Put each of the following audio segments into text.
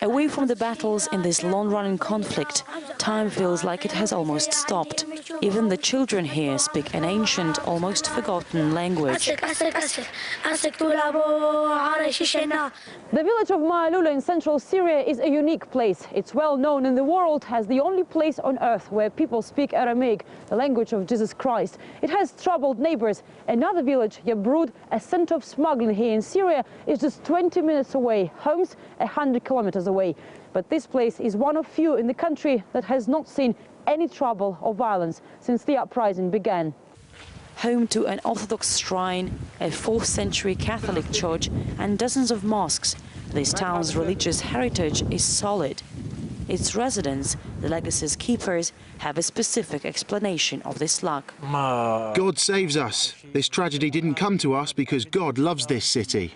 Away from the battles in this long-running conflict, time feels like it has almost stopped. Even the children here speak an ancient, almost forgotten language. The village of Maaloula in central Syria is a unique place. It's well known in the world as the only place on earth where people speak Aramaic, the language of Jesus Christ. It has troubled neighbors. Another village, Yabrud, a center of smuggling here in Syria, is just 20 minutes away, Homs 100 kilometers away. But this place is one of few in the country that has not seen any trouble or violence since the uprising began. Home to an Orthodox shrine, a 4th century Catholic church and dozens of mosques, this town's religious heritage is solid. Its residents, the legacy's keepers, have a specific explanation of this luck. God saves us. This tragedy didn't come to us because God loves this city.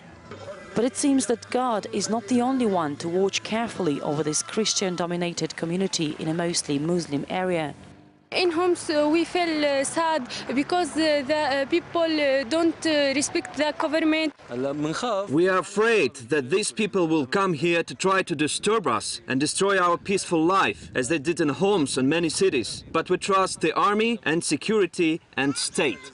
But it seems that God is not the only one to watch carefully over this Christian-dominated community in a mostly Muslim area. In Homs, we feel sad because the people don't respect the government. We are afraid that these people will come here to try to disturb us and destroy our peaceful life, as they did in Homs and many cities. But we trust the army and security and state.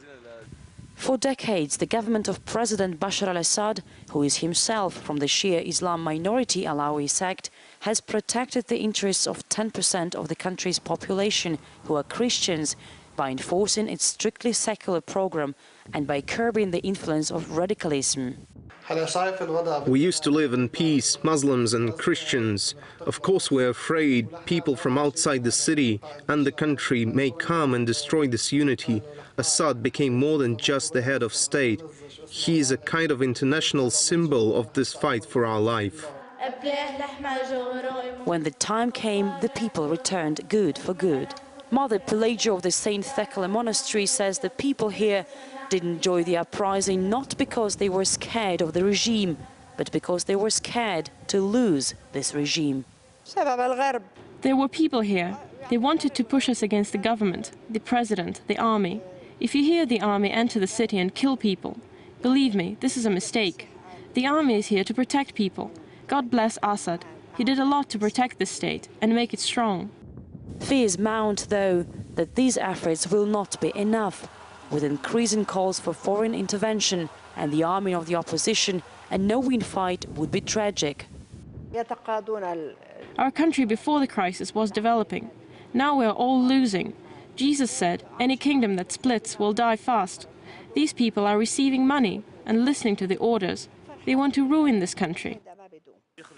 For decades, the government of President Bashar al-Assad, who is himself from the Shia Islam minority Alawi sect, has protected the interests of 10% of the country's population who are Christians by enforcing its strictly secular program and by curbing the influence of radicalism. We used to live in peace, Muslims and Christians. Of course, we're afraid people from outside the city and the country may come and destroy this unity. Assad became more than just the head of state. He is a kind of international symbol of this fight for our life. When the time came, the people returned good for good. Mother Pelagia of the St. Thecla monastery says the people here didn't join the uprising not because they were scared of the regime, but because they were scared to lose this regime. There were people here. They wanted to push us against the government, the president, the army. If you hear the army enter the city and kill people, believe me, this is a mistake. The army is here to protect people. God bless Assad. He did a lot to protect this state and make it strong. Fears mount, though, that these efforts will not be enough. With increasing calls for foreign intervention and the arming of the opposition, a no-win fight would be tragic. Our country before the crisis was developing. Now we're all losing. Jesus said, any kingdom that splits will die fast. These people are receiving money and listening to the orders. They want to ruin this country.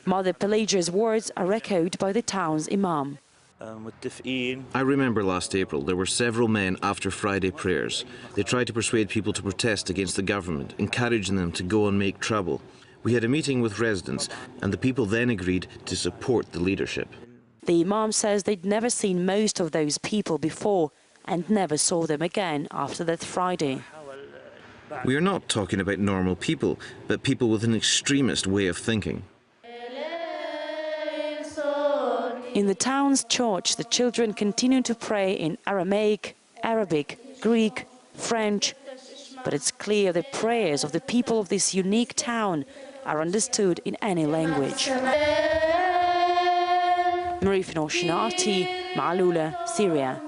Mother Pelagia's words are echoed by the town's imam. I remember last April there were several men after Friday prayers. They tried to persuade people to protest against the government, encouraging them to go and make trouble. We had a meeting with residents and the people then agreed to support the leadership. The imam says they'd never seen most of those people before and never saw them again after that Friday. We are not talking about normal people, but people with an extremist way of thinking. In the town's church, the children continue to pray in Aramaic, Arabic, Greek, French. But it's clear the prayers of the people of this unique town are understood in any language. Maria Finoshina, Maaloula, Syria.